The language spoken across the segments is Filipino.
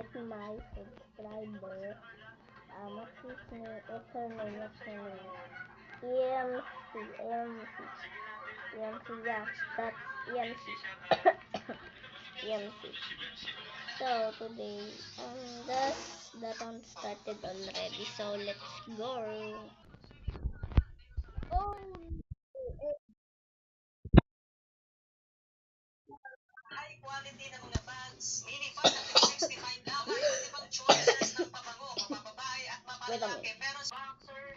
get my subscriber. What's his name? What's her name? What's her name? EMC, EMC, EMC. Yeah, that's EMC. EMC. So today, the round started already. So let's go. Oh, high quality na mga bags, mini bag na 365 lang, iba't ibang choices ng pabango, mapababae at mapalalaki. Pero boxer,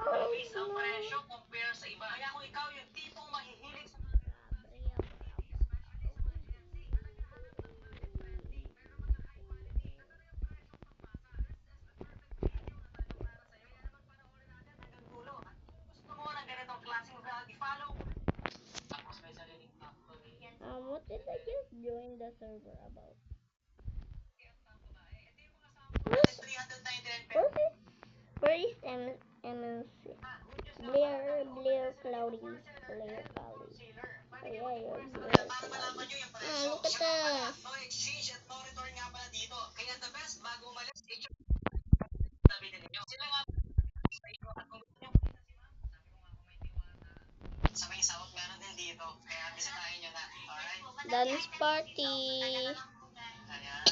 mabis ang presyo compare sa iba. Kaya kung ikaw yung tipong mahihilig sa dulo at gusto mo ng ganitong klaseng vlog, i-follow mo. Tapos may sariling factory. What did I just join the server about? Where is MLC? Blair Cloudy. Blair Cloudy. Oh yeah, Blair Cloudy. Look at that. No exchange at no return nga pala dito. Kaya the best, bago umalis, sabi din ninyo. Sila nga sa iyo at kung gusto nyo sa may South, meron din dito. Kaya bisitahin nyo na. Alright? Dance party. Ayan.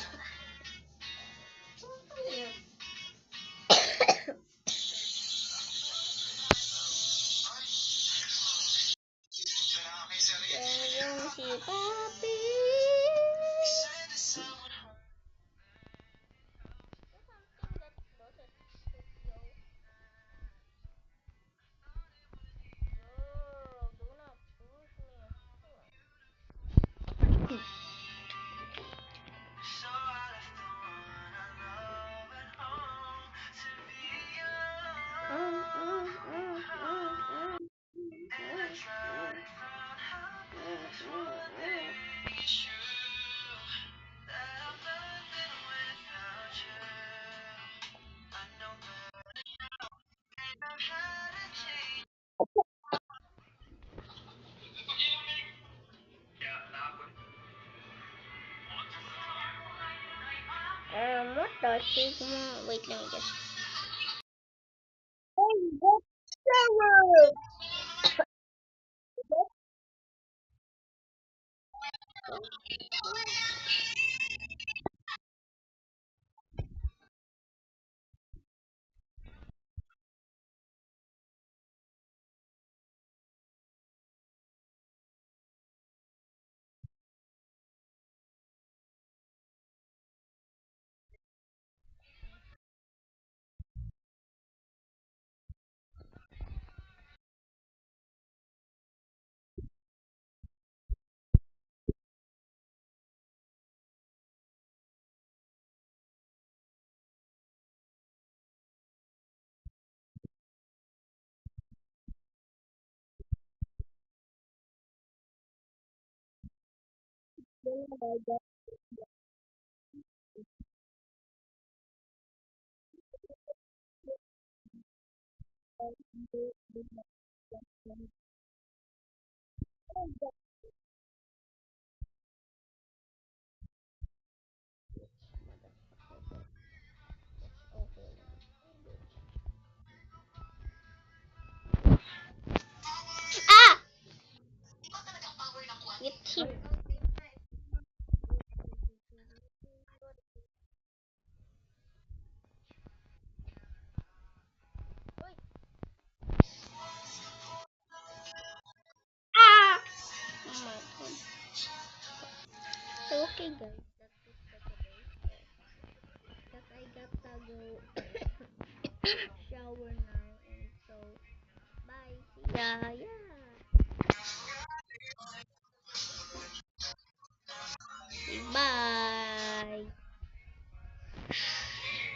Yung si Papi. What the Sigma? Wait, let me guess. Ah! Get him. Ah! Oh my god. So okay guys, that's it for today. Because I gotta go shower now and so bye. See ya. Yeah. Bye.